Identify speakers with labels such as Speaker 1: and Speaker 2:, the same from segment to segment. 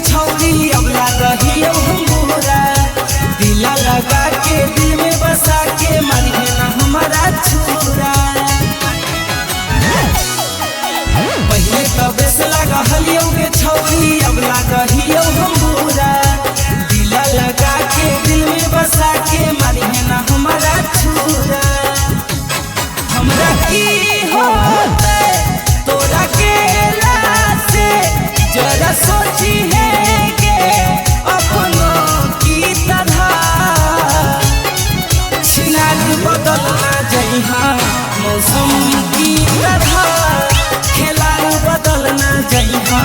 Speaker 1: छौरी अब रही हमरा दिला लगा के दिल में बसा के मारिए ना हमारा छुरा। पहले तो बेस लगा हलियो के छौरी अब रही हमरा दिला लगा के दिल में बसा के मारिए ना हमारा छुरा। हमरा की होता तोरा के से जरा सोची है के अपनों की तरह छिनाल बदलना जइहा मौसम की तरह खेलाल बदलना जइहा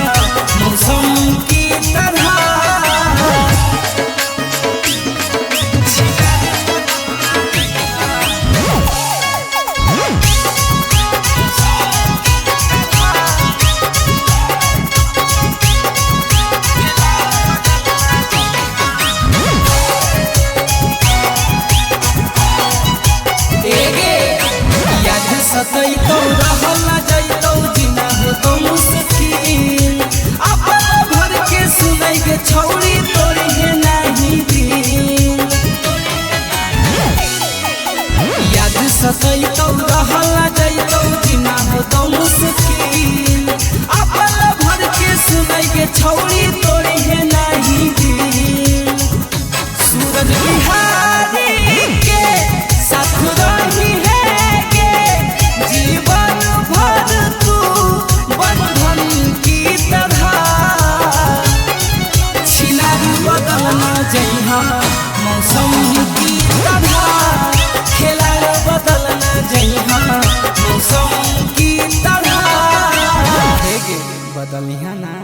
Speaker 1: मौसम की तरह। सतैतो रहल ना जैतो जीना हो तो मुश्किल अपन भर के सुनै के छौरी तोरी है नहीं दिल। याद सतैतो रहल ना जैतो जीना हो तो मुश्किल अपन भर के सुनै के छौरी तोरी है नहीं दिल। सूरज बिहारी के साथ रही है जीवन भर तू बंधन की तरह छिनाल बदलना जइहा मौसम की तरह खेलाल बदलना जइहा मौसम की तरह। बदलिहा ना।